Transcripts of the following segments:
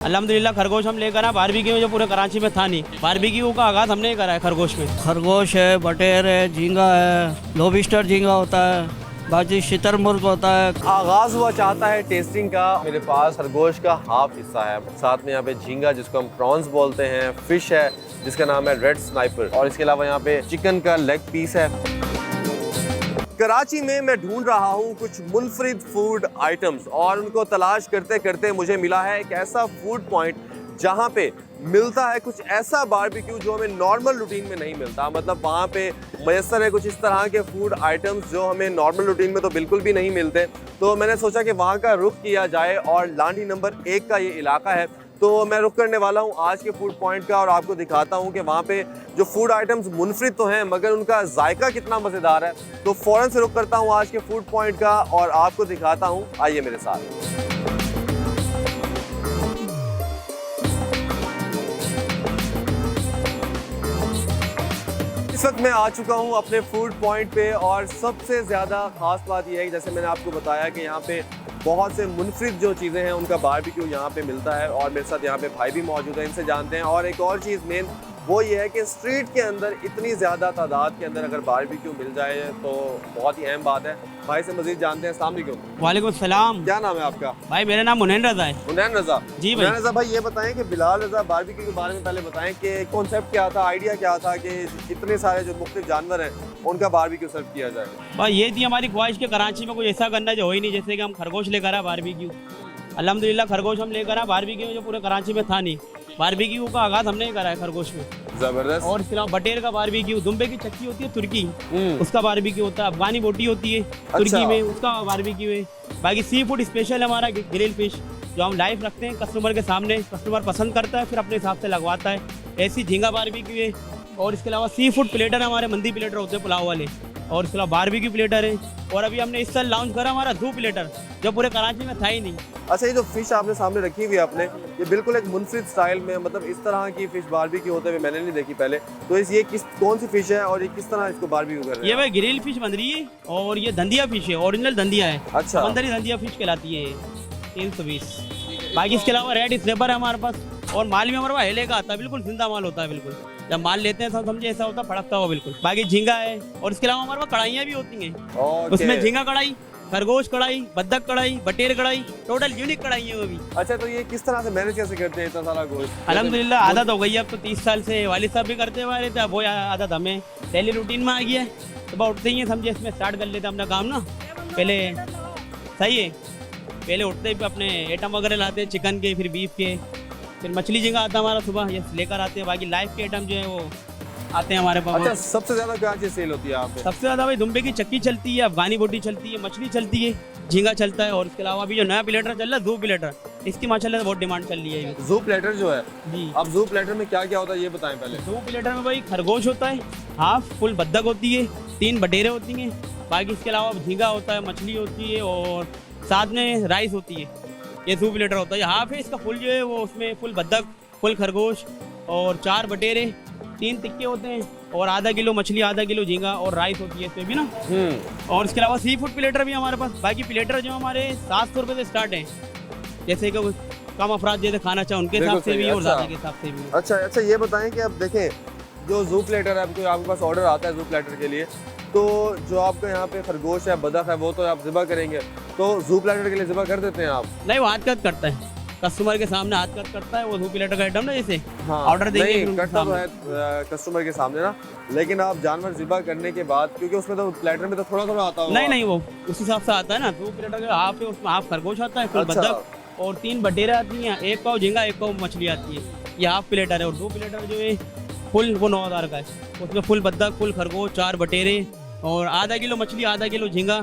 अल्हम्दुलिल्लाह खरगोश हम लेकर आए बारबेक्यू में, जो पूरे कराची में था नहीं। बारबेक्यू का आगाज़ हमने ही करा है खरगोश में। खरगोश है, बटेर है, झींगा है, लोबिस्टर झींगा होता है, बाकी शितरमुर्ग होता है। आगाज हुआ चाहता है टेस्टिंग का। मेरे पास खरगोश का हाफ हिस्सा है, साथ में यहाँ पे झींगा जिसको हम प्रॉन्स बोलते हैं, फिश है जिसका नाम है रेड स्नाइपर, और इसके अलावा यहाँ पे चिकन का लेग पीस है। कराची में मैं ढूंढ रहा हूँ कुछ मुनफरिद फूड आइटम्स, और उनको तलाश करते करते मुझे मिला है एक ऐसा फूड पॉइंट जहाँ पे मिलता है कुछ ऐसा बारबेक्यू जो हमें नॉर्मल रूटीन में नहीं मिलता। मतलब वहाँ पे मैसर है कुछ इस तरह के फूड आइटम्स जो हमें नॉर्मल रूटीन में तो बिल्कुल भी नहीं मिलते। तो मैंने सोचा कि वहाँ का रुख किया जाए, और लांडी नंबर 1 का ये इलाका है, तो मैं रुख करने वाला हूँ आज के फूड पॉइंट का, और आपको दिखाता हूँ कि वहाँ पे जो फूड आइटम्स मुनफरिद तो हैं मगर उनका जायका कितना मज़ेदार है। तो फ़ौरन से रुख करता हूँ आज के फूड पॉइंट का और आपको दिखाता हूँ, आइए मेरे साथ। इस वक्त मैं आ चुका हूँ अपने फूड पॉइंट पे, और सबसे ज़्यादा ख़ास बात यह है कि जैसे मैंने आपको बताया कि यहाँ पे बहुत से मुनफरिद जो चीज़ें हैं उनका बारबेक्यू यहाँ पे मिलता है, और मेरे साथ यहाँ पे भाई भी मौजूद है, इनसे जानते हैं। और एक और चीज़ मेन वो ये है कि स्ट्रीट के अंदर इतनी ज़्यादा तादाद के अंदर अगर बारबेक्यू मिल जाए तो बहुत ही अहम बात है। भाई से मज़ीद जानते हैं। अस्सलाम वालेकुम। वालेकुम सलाम। क्या नाम है आपका? भाई मेरा नाम मुनैन रज़ा है। मुनैन रज़ा जी भाई। मुनैन रज़ा भाई, ये बताएं कि बिलाल रज़ा बारबेक्यू के बारे में पहले बताएं कि कॉन्सेप्ट क्या था, आइडिया क्या था कि इतने सारे जो मुख्तलिफ जानवर हैं उनका बारबेक्यू सर्व किया जाए। भाई ये थी हमारी ख्वाहिश के कराची में कुछ ऐसा करना जो हो ही नहीं, जैसे कि हम खरगोश लेकर आए बारबेक्यू। अल्हम्दुलिल्लाह खरगोश हम लेकर आए बारबेक्यू में, जो पूरे कराची में था नहीं। बारबेक्यू का आगाज़ हमने ही करा है खरगोश में। जबरदस्त। और इसके अलावा बटेर का बारबेक्यू, दुम्बे की चक्की होती है तुर्की, उसका बारबेक्यू होता है। अफगानी बोटी होती है तुर्की में, उसका बारबेक्यू है। बाकी सी फूड स्पेशल हमारा ग्रिल फिश जो हम लाइव रखते हैं कस्टमर के सामने, कस्टमर पसंद करता है फिर अपने हिसाब से लगवाता है। ऐसी झींगा बारबेक्यू है। और इसके अलावा सी फूड प्लेटर हमारे मंदी प्लेटर होते हैं पुलाव वाले, और इसके अलावा बारबेक्यू प्लेटर है। और अभी हमने इस साल लॉन्च करा हमारा जू प्लेटर, जो पूरे कराची में था ही नहीं। अच्छा, ये जो फिश आपने सामने रखी हुई है आपने, ये बिल्कुल एक मुनफरिद स्टाइल में, मतलब इस तरह की फिश बारबेक्यू होते हुए मैंने नहीं देखी पहले। तो ये कौन सी फिश है और ये किस तरह इसको बारबेक्यू कर रहे हैं? ये भाई ग्रिल फिश बन रही है, और ये धंधिया फिश है, ओरिजिनल धंधिया है। अच्छा, समंदरी धंधिया फिश कहलाती है 320। बाकी इसके अलावा रेड स्नेपर है हमारे पास, और माल भी हमारे पास हेले का आता है, बिल्कुल जिंदा माल होता है। बिल्कुल जब माल लेते हैं सब समझे ऐसा होता है, फड़कता हुआ बिल्कुल। बाकी झींगा है, और इसके अलावा हमारे पास कढ़ाइयाँ भी होती हैं। उसमें झींगा कढ़ाई, खरगोश कढ़ाई, बद्दक कढ़ाई, बटेर कढ़ाई, टोटल यूनिक कढ़ाई है वो भी। अच्छा, तो ये किस तरह से मैनेज कैसे करते हैं इतना सारा गोश्त? अल्हम्दुलिल्लाह आदत हो गई है अब तो, 30 साल से वालिद साहब भी करते हुए आ रहे थे, अब वो आदत हमें डेली रूटीन में आ गया है। सुबह उठते ही समझे इसमें स्टार्ट कर लेते अपना काम ना। पहले सही है, पहले उठते ही अपने आइटम वगैरह लाते हैं, चिकन के, फिर बीफ के, फिर मछली झींगा आता है हमारा सुबह, ये लेकर आते हैं। बाकी लाइव के आइटम जो है वो आते हैं हमारे पास। अच्छा, सबसे ज्यादा क्या चीज सेल होती है यहाँ पे? सबसे ज्यादा भाई दुम्बे की चक्की चलती है, अफगानी बोटी चलती है, मछली चलती है, झींगा चलता है। और इसके अलावा अभी जो नया प्लेटर चल रहा है जू प्लेटर, इसकी माशाल्लाह बहुत डिमांड चल रही है। जू प्लेटर जो है जी, अब जू प्लेटर में क्या क्या होता है ये बताएं पहले। जू प्लेटर में भाई खरगोश होता है, हाफ फुल बद्दक होती है, 3 बटेरे होती हैं। बाकी इसके अलावा झींगा होता है, मछली होती है, और साथ में राइस होती है। ये जू प्लेटर होता है। हाफ है इसका फुल जो है वो, उसमें फुल बद्दक, फुल खरगोश, और 4 बटेरे, 3 टिक्के होते हैं, और आधा किलो मछली, आधा किलो झींगा, और राइस होती है इसमें भी ना। और इसके अलावा सी फूड प्लेटर भी हमारे पास। बाकी प्लेटर जो हमारे 700 रुपये से स्टार्ट हैं, जैसे कि कम अफराद जैसे खाना चाहे उनके हिसाब से भी, और ज़्यादा के हिसाब से भी। अच्छा, ये बताएं कि अब देखें जो जू प्लेटर है, आपको आपके पास ऑर्डर आता है जू प्लेटर के लिए, तो जो आपका यहाँ पे खरगोश है, बदक है, वो तो आप ज़िबा करेंगे, तो जू प्लेटर के लिए ज़िबा कर देते हैं आप? नहीं, वो हाथ कट करता है, कस्टमर के सामने हाथ कट करता है वो जू प्लेटर का आइटम ना, जैसे ऑर्डर देंगे करता तो है कस्टमर के सामने ना, लेकिन आप जानवर ज़िबा करने के बाद, क्योंकि उसमें तो प्लेटर में तो थोड़ा थोड़ा आता होगा। नहीं, वो उस हिसाब से आता है ना। जू प्लेटर का हाफ है, उसमें हाफ खरगोश आता है, फुल बदक, और 3 बटेरे आती हैं, 1 पाव झींगा, 1 पाव मछली आती है। ये हाफ प्लेटर है। और जू प्लेटर जो है फुल, वो 9000 का है। उसमें फुल बदक, फुल खरगोश, 4 बटेरे, और आधा किलो मछली, आधा किलो झींगा,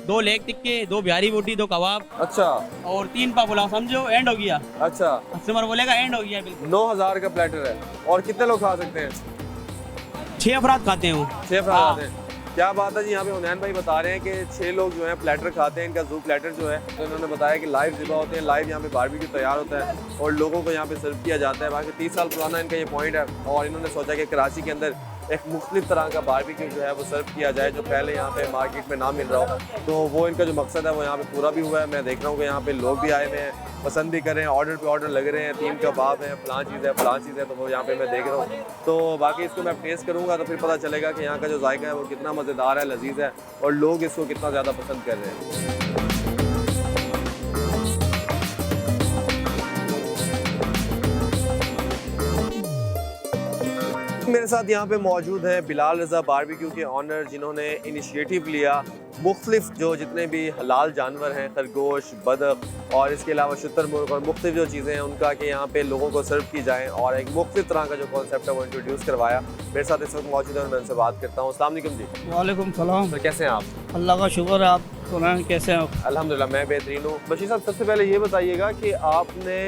2 लेग टिक्के, 2 बिहारी बोटी, 2 कबाब। अच्छा, और 3 पाव पुलाव, समझो एंड हो गया। अच्छा, कस्टमर बोलेगा एंड हो गया बिल्कुल। 9000 का प्लेटर है। और कितने लोग खा सकते हैं? 6 अफराद खाते हैं वो। 6 अफराद आते हैं। क्या बात है जी। यहाँ पे हुनैन भाई बता रहे हैं कि 6 लोग जो हैं प्लेटर खाते हैं। इनका जू प्लेटर जो है, तो इन्होंने बताया कि लाइव ज़िबा होते हैं, लाइव यहाँ पे बारबेक्यू तैयार होता है और लोगों को यहाँ पे सर्व किया जाता है। बाकी 30 साल पुराना इनका ये पॉइंट है, और इन्होंने सोचा कि कराची के अंदर एक मुख्तलिफ तरह का बारबेक्यू जो है वो सर्व किया जाए, जो पहले यहाँ पे मार्केट में ना मिल रहा हो। तो वो इनका जो मकसद है वो यहाँ पे पूरा भी हुआ है। मैं देख रहा हूँ कि यहाँ पे लोग भी आए हुए हैं, पसंद भी कर रहे हैं, ऑर्डर पे ऑर्डर लग रहे हैं, 3 कबाब हैं, फलां चीज़ है, तो वो यहाँ पे मैं देख रहा हूँ। तो बाकी इसको मैं टेस्ट करूँगा तो फिर पता चलेगा कि यहाँ का जो जायका है वो कितना मज़ेदार है, लजीज है और लोग इसको कितना ज़्यादा पसंद कर रहे हैं। मेरे साथ यहाँ पे मौजूद हैं बिलाल रज़ा बारबेक्यू के ऑनर, जिन्होंने इनिशिएटिव लिया मुख्तलिफ जो जितने भी हलाल जानवर हैं, खरगोश, बदक और इसके अलावा शुतुरमुर्ग और मुख्तलिफ जो चीज़ें हैं उनका कि यहाँ पे लोगों को सर्व की जाएँ और एक मुख्तलिफ तरह का जो कॉन्सेप्ट है वो इंट्रोड्यूस करवाया। मेरे साथ इस वक्त मौजूद है और मैं उनसे बात करता हूँ। अस्सलाम वालेकुम जी। वालेकुम सलाम। सर कैसे हैं आप? अल्लाह का शुक्र है, आप सुनाएं कैसे हैं आप? अल्हम्दुलिल्लाह मैं बेहतरीन हूँ। बशीर साहब सबसे पहले ये बताइएगा कि आपने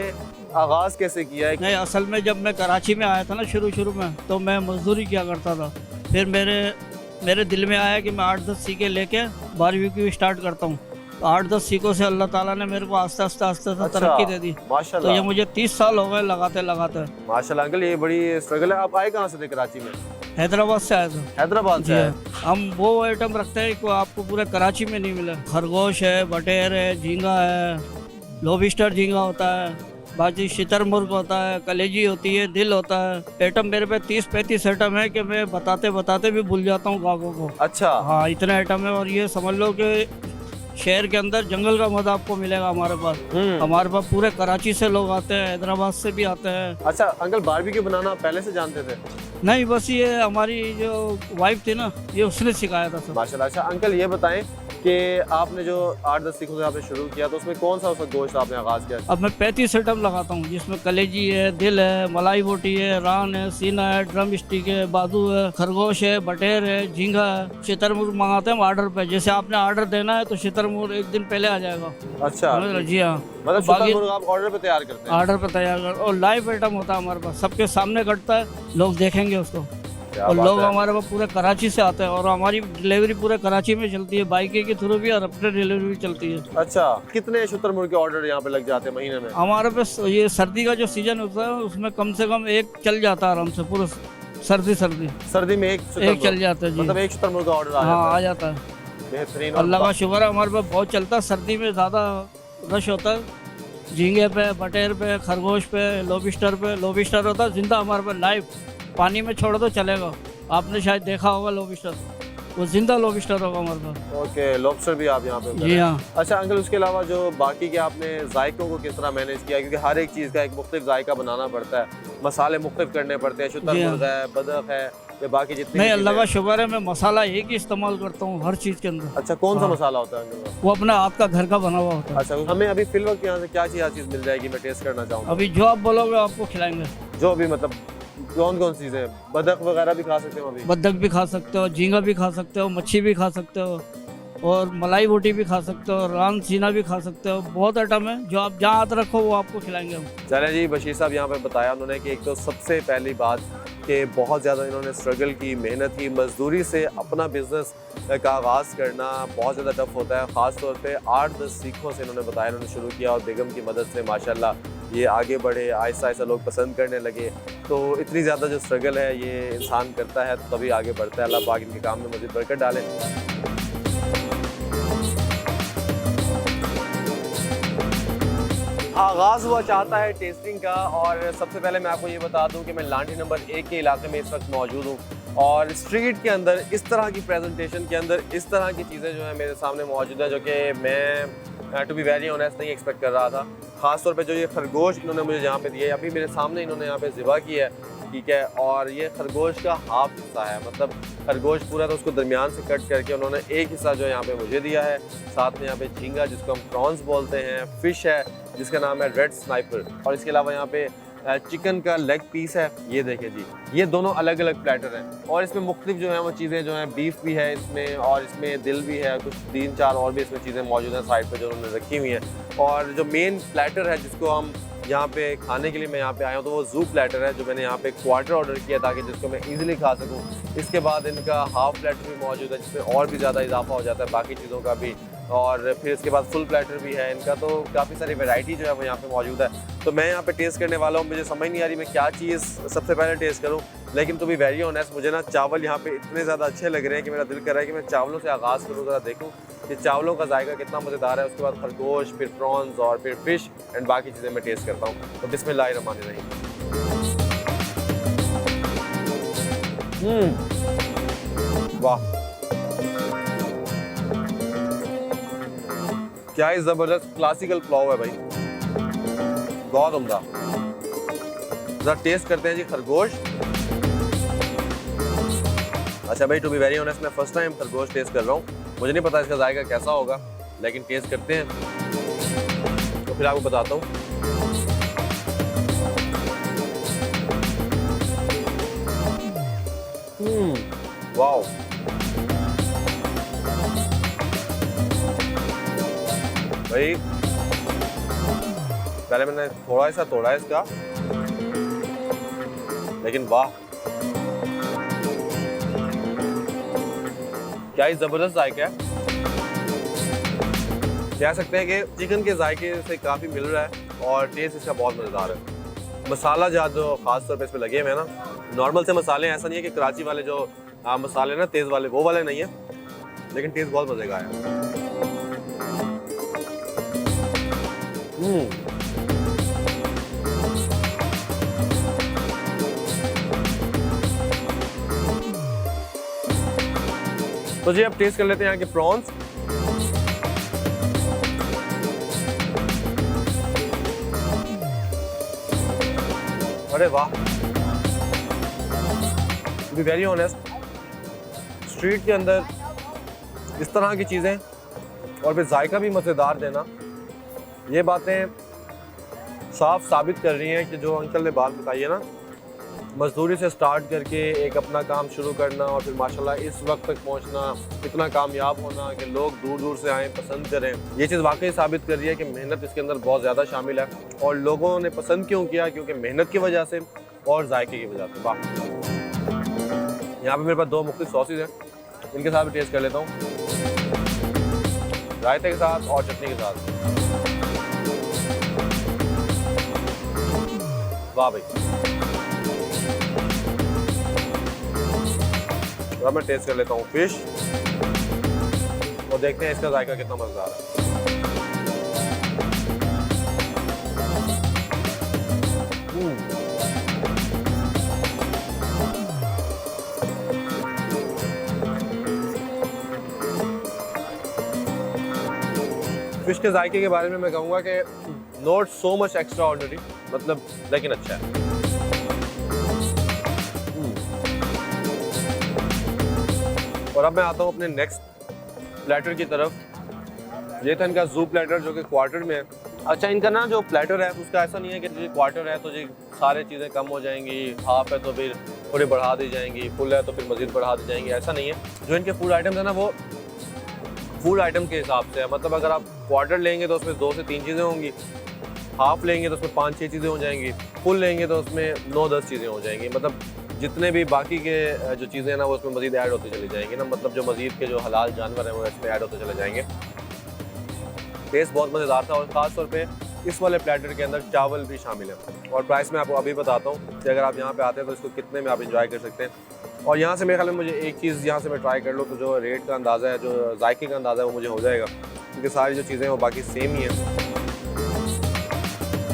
आगाज़ कैसे किया है? नहीं, असल में जब मैं कराची में आया था ना शुरू में, तो मैं मजदूरी किया करता था। फिर मेरे दिल में आया कि मैं 8-10 सीखे लेके बारबेक्यू स्टार्ट करता हूँ। तो 8-10 सीखों से अल्लाह ताला ने मेरे को आस्ते आस्ते तरक्की दे दी। तो माशाल्लाह। ये मुझे 30 साल हो गए लगाते माशाल्लाह अंकल, ये बड़ी स्ट्रगल है। आप आए कहाँ से थे कराची में? हैदराबाद से आया था। हैदराबाद से जी आए? हाँ। हम वो आइटम रखते हैं को आपको पूरे कराची में नहीं मिला। खरगोश है, बटेर है, झींगा है, लोबिस्टर झींगा होता है, बाकी शुतुरमुर्ग होता है, कलेजी होती है, दिल होता है। आइटम मेरे पे 30-35 आइटम है कि मैं बताते भी भूल जाता हूँ ग्राहकों को। अच्छा। हाँ, इतने आइटम है। और ये समझ लो कि शहर के अंदर जंगल का मजा आपको मिलेगा हमारे पास। हमारे पास पूरे कराची से लोग आते हैं, हैदराबाद से भी आते हैं। अच्छा अंकल, बारबेक्यू बनाना पहले से जानते थे? नहीं, बस ये हमारी जो वाइफ थी ना, ये उसने सिखाया था सब। माशाल्लाह। अच्छा अंकल ये बताएं कि आपने जो 8-10 सीखों से आपने शुरू किया तो उसमें कौन सा गोश्त आपने आगाज़ किया? अब मैं 35 आइटम लगाता हूँ, जिसमें कलेजी है, दिल है, मलाई बोटी है, रान है, सीना है, ड्रम स्टिक है, बाजू है, खरगोश है, बटेर है, झींगा है। शुतुरमुर्ग मंगाते हैं ऑर्डर पे, जैसे आपने ऑर्डर देना है तो शुतुरमुर्ग एक दिन पहले आ जाएगा। अच्छा जी हाँ, मतलब शुतुरमुर्ग आप ऑर्डर पे तैयार करते हैं? ऑर्डर पे तैयार कर, और लाइव आइटम होता है हमारे पास, सबके सामने कटता है, लोग देखेंगे उसको। और लोग हमारे पास पूरे कराची से आते हैं और हमारी डिलीवरी पूरे कराची में चलती है, बाइक के थ्रू भी और अपने डिलीवरी भी चलती है। अच्छा, कितने शुतुरमुर्ग के ऑर्डर यहाँ पे लग जाते हैं महीने में? हमारे पास ये सर्दी का जो सीजन होता है उसमें कम से कम एक चल जाता है आराम से, पूरा सर्दी में एक चल जाता है जी। मतलब एक शुतुरमुर्ग का ऑर्डर आ जाता है। बेहतरीन। अल्लाह का शुक्र है, हमारे पास बहुत चलता है। सर्दी में ज़्यादा रश होता है झींगे पे, बटेर पे, खरगोश पे, लोबिस्टर होता है जिंदा हमारे पास, लाइव पानी में छोड़ दो चलेगा। आपने शायद देखा होगा लोबिस्टर, वो जिंदा लोबिस्टर होगा हमारे पास। ओके, लॉबस्टर भी आप यहाँ पे? जी हाँ। अच्छा अंकल, उसके अलावा जो बाकी के आपने जायकों को किस तरह मैनेज किया, क्योंकि हर एक चीज़ का एक मुख्तलिफ जायका बनाना पड़ता है, मसाले मुख्तलिफ करने पड़ते हैं, शुतुरमुर्ग है, बदक है, या बाकी जितने? नहीं, अल्लाह का शुक्र है, मैं मसाला एक ही इस्तेमाल करता हूँ हर चीज़ के अंदर। अच्छा, कौन सा मसाला होता है अंकल? वो अपना हाथ का घर का बना हुआ होता है। अच्छा, हमें अभी फिल वक्त यहाँ से क्या चीज़ मिल जाएगी? मैं टेस्ट करना चाहूँगा। अभी जो आप बोलोगे आपको खिलाएंगे। जो भी मतलब कौन चीज़ें? बदक वगैरह भी खा सकते हो? अभी बदक भी खा सकते हो, झींगा भी खा सकते हो, मच्छी भी खा सकते हो, और मलाई बोटी भी खा सकते हो, रान सीना भी खा सकते हो। बहुत आइटम है, जो आप जहाँ हाथ रखो वो आपको खिलाएंगे हम। चलें जी, बशीर साहब यहाँ पे बताया उन्होंने कि एक तो सबसे पहली बात कि बहुत ज़्यादा इन्होंने स्ट्रगल की, मेहनत की, मजदूरी से अपना बिज़नेस का आगाज़ करना बहुत ज़्यादा टफ होता है। ख़ास तौर पे 8-10 सीखों से इन्होंने बताया, इन्होंने शुरू किया और बेगम की मदद से माशाल्लाह ये आगे बढ़े, आहिस्ता आहिस्ता लोग पसंद करने लगे। तो इतनी ज़्यादा जो स्ट्रगल है ये इंसान करता है तो तभी आगे बढ़ता है। अल्लाह पाक इनके काम में मज़ीद बरकत डाले। आगाज़ हुआ चाहता है टेस्टिंग का, और सबसे पहले मैं आपको ये बता दूं कि मैं लांडी नंबर 1 के इलाके में इस वक्त मौजूद हूँ और स्ट्रीट के अंदर इस तरह की प्रेजेंटेशन के अंदर इस तरह की चीज़ें जो है मेरे सामने मौजूद है, जो कि मैं टू बी वेरी ऑनेस्ट नहीं एक्सपेक्ट कर रहा था। ख़ास तौर पे जो ये खरगोश इन्होंने मुझे यहाँ पे दिए, अभी मेरे सामने इन्होंने यहाँ पे ज़िबा किया है, ठीक है, और ये खरगोश का हाफ हिस्सा है, मतलब खरगोश पूरा तो उसको दरमियान से कट करके उन्होंने एक हिस्सा जो है यहाँ पे मुझे दिया है। साथ में यहाँ पे झींगा जिसको हम प्रॉन्स बोलते हैं, फ़िश है जिसका नाम है रेड स्नाइपर, और इसके अलावा यहाँ पे चिकन का लेग पीस है। ये देखिए जी, ये दोनों अलग अलग प्लेटर हैं और इसमें मुख्तलिफ जो है वो चीज़ें जो हैं, बीफ भी है इसमें और इसमें दिल भी है, कुछ 3-4 और भी इसमें चीज़ें मौजूद हैं साइड पे जो उन्होंने रखी हुई हैं। और जो मेन प्लेटर है जिसको हम यहाँ पे खाने के लिए मैं यहाँ पे आया हूँ, तो वो जू प्लेटर है जो मैंने यहाँ पे क्वार्टर ऑर्डर किया ताकि जिसको मैं इजीली खा सकूँ। इसके बाद इनका हाफ प्लेटर भी मौजूद है जिसमें और भी ज़्यादा इजाफा हो जाता है, बाकी चीज़ों का भी और फिर इसके बाद फुल प्लेटर भी है इनका, तो काफ़ी सारी वैरायटी जो है वो यहाँ पे मौजूद है। तो मैं यहाँ पे टेस्ट करने वाला हूँ, मुझे समझ नहीं आ रही मैं क्या चीज़ सबसे पहले टेस्ट करूँ, लेकिन टू बी वेरी ऑनेस्ट मुझे ना चावल यहाँ पे इतने ज़्यादा अच्छे लग रहे हैं कि मेरा दिल कर रहा है कि मैं चावलों से आगाज़ करूँ, ज़रा देखूँ कि चावलों का जायका कितना मज़ेदार है। उसके बाद खरगोश, फिर प्रॉन्स और फिर फ़िश एंड बाकी चीज़ें मैं टेस्ट करता हूँ। तो बिस्मिल्लाहिर्रहमानिर्रहीम। वाह, क्या ही ज़बरदस्त क्लासिकल पुलाव है भाई, बहुत उम्दा। ज़रा टेस्ट करते हैं जी खरगोश। अच्छा भाई, टू बी वेरी ऑनेस्ट मैं फर्स्ट टाइम खरगोश टेस्ट कर रहा हूँ, मुझे नहीं पता इसका जायका कैसा होगा, लेकिन टेस्ट करते हैं तो फिर आपको बताता हूँ। वाओ, भाई पहले मैंने थोड़ा सा तोड़ा है इसका, लेकिन वाह क्या ही जबरदस्त जायका है। कह सकते हैं कि चिकन के जायके से काफ़ी मिल रहा है और टेस्ट इसका बहुत मज़ेदार है। मसाला जो खास तौर पे इस पे लगे हुए हैं ना, नॉर्मल से मसाले ऐसा नहीं है कि कराची वाले जो मसाले ना तेज़ वाले वो वाले नहीं है, लेकिन टेस्ट बहुत मज़े का है। तो जी अब टेस्ट कर लेते हैं यहाँ के प्रॉन्स। अरे वाह, to be very honest street के अंदर इस तरह की चीज़ें और फिर जायका भी मज़ेदार देना, ये बातें साफ साबित कर रही हैं कि जो अंकल ने बात बताई है ना, मजदूरी से स्टार्ट करके एक अपना काम शुरू करना और फिर माशाल्लाह इस वक्त तक पहुंचना, इतना कामयाब होना कि लोग दूर दूर से आएँ पसंद करें, ये चीज़ वाकई साबित कर रही है कि मेहनत इसके अंदर बहुत ज़्यादा शामिल है। और लोगों ने पसंद क्यों किया? क्योंकि मेहनत की वजह से और जायके की वजह से। वाह, यहाँ पर मेरे पास दो मुख्तलिफ सॉसेज हैं, इनके साथ भी टेस्ट कर लेता हूँ, रायते के साथ और चटनी के साथ। वाह भाई, अब मैं टेस्ट कर लेता हूँ फिश और देखते हैं इसका जायका कितना मजेदार है। फिश के जायके के बारे में मैं कहूँगा कि not so much extra ordinary, मतलब लेकिन अच्छा है। और अब मैं आता हूँ अपने नेक्स्ट प्लेटर की तरफ। ये था इनका जू प्लेटर जो कि क्वार्टर में है। अच्छा, इनका ना जो प्लेटर है उसका ऐसा नहीं है कि जी क्वार्टर है तो जी सारे चीज़ें कम हो जाएंगी, हाफ है तो फिर थोड़ी बढ़ा दी जाएंगी, फुल है तो फिर मज़ीद बढ़ा दी जाएंगी, ऐसा नहीं है। जो इनके फूड आइटम्स है ना वो फूड आइटम के हिसाब से है, मतलब अगर आप क्वार्टर लेंगे तो उसमें 2 से 3 चीज़ें होंगी, हाफ लेंगे तो उसमें 5-6 चीज़ें हो जाएंगी, फुल लेंगे तो उसमें 9-10 चीज़ें हो जाएंगी। मतलब जितने भी बाकी के जो चीज़ें हैं ना वो उसमें मज़ीद ऐड होती चली जाएंगी ना, मतलब जो मज़ीद के जो हलाल जानवर हैं वो इसमें ऐड होते चले जाएंगे। टेस्ट बहुत मज़ेदार था और ख़ास तौर पे इस वाले प्लेटर के अंदर चावल भी शामिल है। और प्राइस मैं आपको अभी बताता हूँ कि अगर आप यहाँ पे आते हैं तो इसको कितने में आप इंजॉय कर सकते हैं। और यहाँ से मेरे ख्याल में मुझे एक चीज़ यहाँ से मैं ट्राई कर लूँ तो जो रेट का अंदाज़ा है, जो जायके का अंदाज़ा है वो मुझे हो जाएगा, क्योंकि सारी जो चीज़ें हैं वो बाकी सेम ही हैं।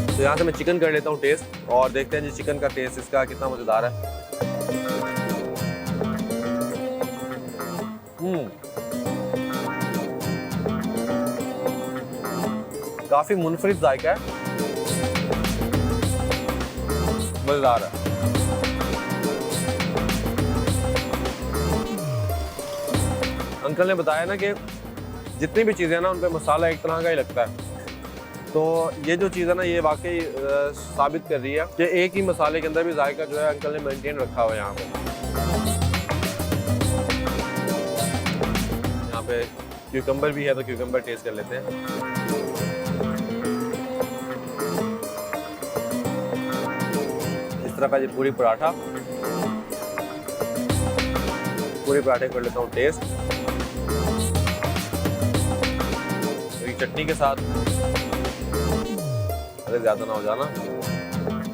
तो यहाँ से मैं चिकन कर लेता हूँ टेस्ट और देखते हैं जी चिकन का टेस्ट इसका कितना मज़ेदार है। काफ़ी मुनफरिद जायका है, मज़ेदार है। अंकल ने बताया ना कि जितनी भी चीज़ें हैं ना उन पे मसाला एक तरह का ही लगता है, तो ये जो चीज़ है ना ये वाकई साबित कर रही है कि एक ही मसाले के अंदर भी जायका जो है अंकल ने मेंटेन रखा हुआ है। यहाँ पे क्यूकम्बर भी है तो क्यूकम्बर टेस्ट कर लेते हैं। इस तरह का ये पूरी पराठा, पूरे पराठे कर लेता हूँ टेस्ट। चटनी के साथ, अरे ज़्यादा ना हो जाना।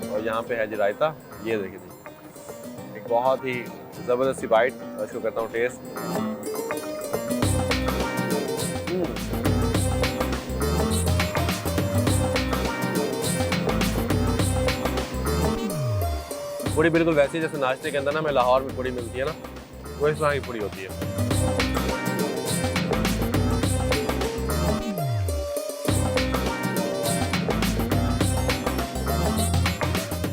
और यहाँ पे है जी रायता, ये देखिए जी, एक बहुत ही ज़बरदस्त सी बाइट। और इसको करता हूँ टेस्ट। पूड़ी बिल्कुल वैसी जैसे नाश्ते के अंदर ना मैं लाहौर में पूड़ी मिलती है ना, वो इस तरह की पूड़ी होती है।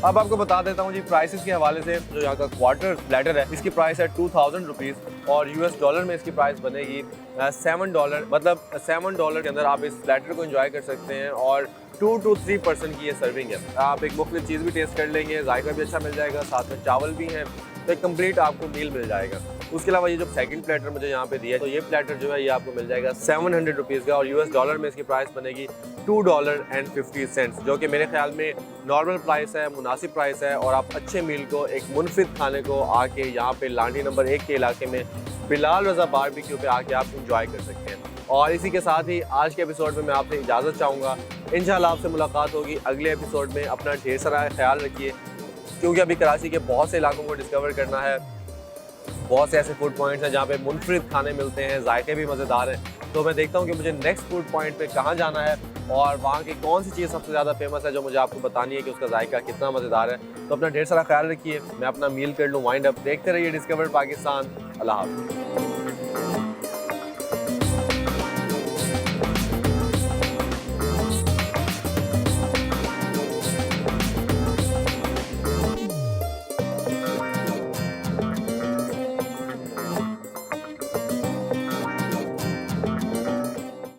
अब आपको बता देता हूँ जी प्राइसेस के हवाले से। जो यहाँ का क्वार्टर प्लेटर है इसकी प्राइस है 2000 रुपीज़ और US डॉलर में इसकी प्राइस बनेगी $7। मतलब $7 के अंदर आप इस प्लेटर को एंजॉय कर सकते हैं और 2 to 3% की ये सर्विंग है। आप एक मुख्तलिफ चीज़ भी टेस्ट कर लेंगे, जायका भी अच्छा मिल जाएगा, साथ में चावल भी हैं, तो एक कंप्लीट आपको मील मिल जाएगा। उसके अलावा ये जो सेकंड प्लेटर मुझे यहाँ पे दिया है, तो ये प्लेटर जो है ये आपको मिल जाएगा 700 रुपीज़ का और US डॉलर में इसकी प्राइस बनेगी $2.50, जो कि मेरे ख्याल में नॉर्मल प्राइस है, मुनासिब प्राइस है। और आप अच्छे मील को, एक मुनफिद खाने को आके यहाँ पे लांडी नंबर 1 के इलाके में बिलाल रज़ा बारबेक्यू पे आके आप इंजॉय कर सकते हैं। और इसी के साथ ही आज के एपिसोड में मैं आपसे इजाज़त चाहूँगा। इंशाल्लाह आपसे मुलाकात होगी अगले एपिसोड में। अपना ढेर सारा ख्याल रखिए, क्योंकि अभी कराची के बहुत से इलाकों को डिस्कवर करना है। बहुत से ऐसे फूड पॉइंट्स हैं जहाँ पे मुनफरिद खाने मिलते हैं, जायके भी मज़ेदार हैं। तो मैं देखता हूँ कि मुझे नेक्स्ट फूड पॉइंट पे कहाँ जाना है और वहाँ की कौन सी चीज़ सबसे ज़्यादा फेमस है जो मुझे आपको बतानी है कि उसका जायका कितना मज़ेदार है। तो अपना ढेर सारा ख्याल रखिए। मैं अपना मील कर लूँ वाइंड अप। देखते रहिए डिस्कवर पाकिस्तान। अल्लाह हाफ़िज़।